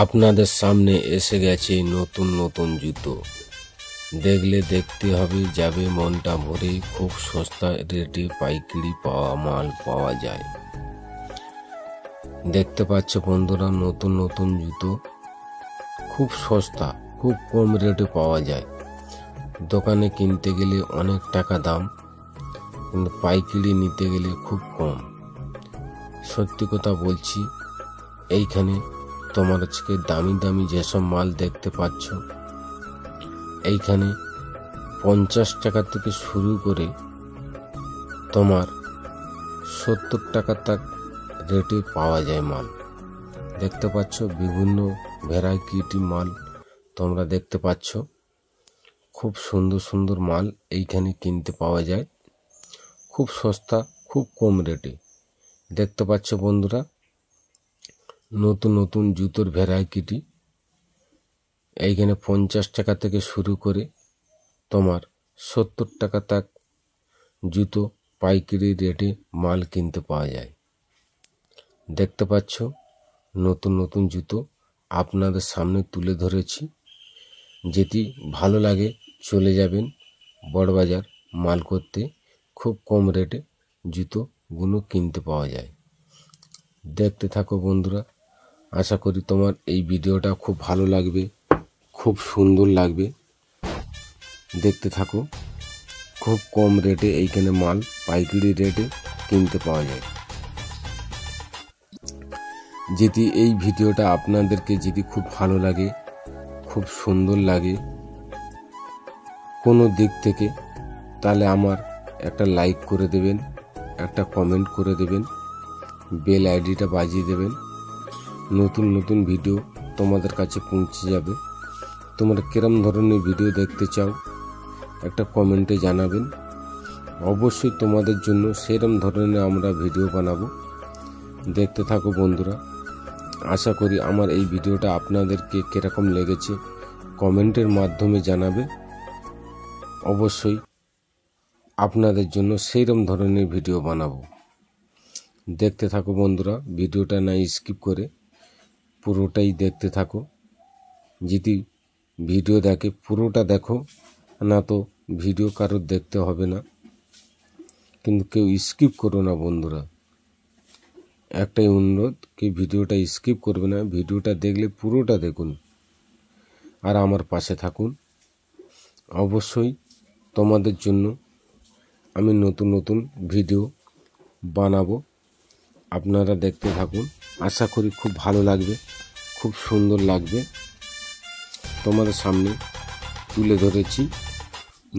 আপনাদের সামনে এসে গেছে নতুন নতুন জুতো। দেখলে দেখতে হবে, যাবে মনটা ভরে। খুব সস্তা রেটে পাইকারি মাল পাওয়া যায়। দেখতে পাচ্ছ বন্ধুরা, নতুন নতুন জুতো খুব সস্তা, খুব কম রেটে পাওয়া যায়। দোকানে কিনতে গেলে অনেক টাকা দাম, কিন্তু পাইকারি নিতে গেলে খুব কম। সত্যি কথা বলছি, এইখানে তোমার আজকে দামি দামি যেসব মাল দেখতে পাচ্ছ, এইখানে 50 টাকা থেকে শুরু করে তোমার 70 টাকা তাক রেটে পাওয়া যায় মাল। দেখতে পাচ্ছ বিভিন্ন ভ্যারাইটি মাল তোমরা দেখতে পাচ্ছ। খুব সুন্দর সুন্দর মাল এইখানে কিনতে পাওয়া যায়, খুব সস্তা, খুব কম রেটে। দেখতে পাচ্ছ বন্ধুরা, নতুন নতুন জুতোর ভ্যারাইটি এইখানে 50 টাকা থেকে শুরু করে তোমার 70 টাকা তাক জুতো পাইকারি রেটে মাল কিনতে পাওয়া যায়। দেখতে পাচ্ছ নতুন নতুন জুতো আপনাদের সামনে তুলে ধরেছি। যেটি ভালো লাগে চলে যাবেন বড়বাজার মাল করতে, খুব কম রেটে জুতোগুলো কিনতে পাওয়া যায়। দেখতে থাকো বন্ধুরা, আশা করি তোমার এই ভিডিওটা খুব ভালো লাগবে, খুব সুন্দর লাগবে। দেখতে থাকো, খুব কম রেটে এইখানে মাল পাইকারি রেটে কিনতে পাওয়া যায়। যদি এই ভিডিওটা আপনাদেরকে যদি খুব ভালো লাগে, খুব সুন্দর লাগে কোনো দিক থেকে, তাহলে আমার একটা লাইক করে দেবেন, একটা কমেন্ট করে দেবেন, বেল আইডিটা বাজিয়ে দেবেন। নতুন নতুন ভিডিও তোমাদের কাছে পৌঁছে যাবে। তোমরা কিরম ধরনের ভিডিও দেখতে চাও একটা কমেন্টে জানাবেন। অবশ্যই তোমাদের জন্য সেরম ধরনের আমরা ভিডিও বানাবো। দেখতে থাকো বন্ধুরা, আশা করি আমার এই ভিডিওটা আপনাদেরকে কিরকম লেগেছে কমেন্টের মাধ্যমে জানাবে। অবশ্যই আপনাদের জন্য সেইরকম ধরনের ভিডিও বানাবো। দেখতে থাকো বন্ধুরা, ভিডিওটা না স্কিপ করে পুরোটাই দেখতে থাকো। যদি ভিডিও দেখে পুরোটা দেখো, না তো ভিডিও কারোর দেখতে হবে না, কিন্তু কেউ স্কিপ করো না বন্ধুরা। একটাই অনুরোধ, কি ভিডিওটা স্কিপ করবে না, ভিডিওটা দেখলে পুরোটা দেখুন আর আমার পাশে থাকুন। অবশ্যই তোমাদের জন্য আমি নতুন নতুন ভিডিও বানাবো, আপনারা দেখতে থাকুন। আশা করি খুব ভালো লাগবে, খুব সুন্দর লাগবে। তোমাদের সামনে তুলে ধরেছি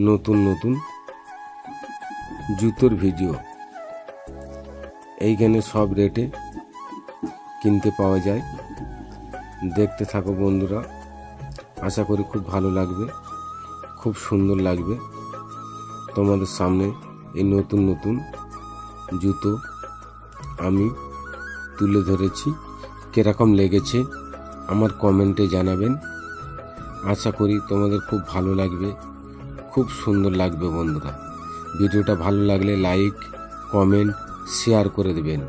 নতুন নতুন জুতোর ভিডিও। এইখানে সব রেটে কিনতে পাওয়া যায়। দেখতে থাকো বন্ধুরা, আশা করি খুব ভালো লাগবে, খুব সুন্দর লাগবে। তোমাদের সামনে এই নতুন নতুন জুতো আমি তুলে ধরেছি। কিরকম লেগেছে আমার কমেন্টে জানাবেন। আশা করি তোমাদের খুব ভালো লাগবে, খুব সুন্দর লাগবে বন্ধুরা। ভিডিওটা ভালো লাগলে লাইক, কমেন্ট, শেয়ার করে দেবেন।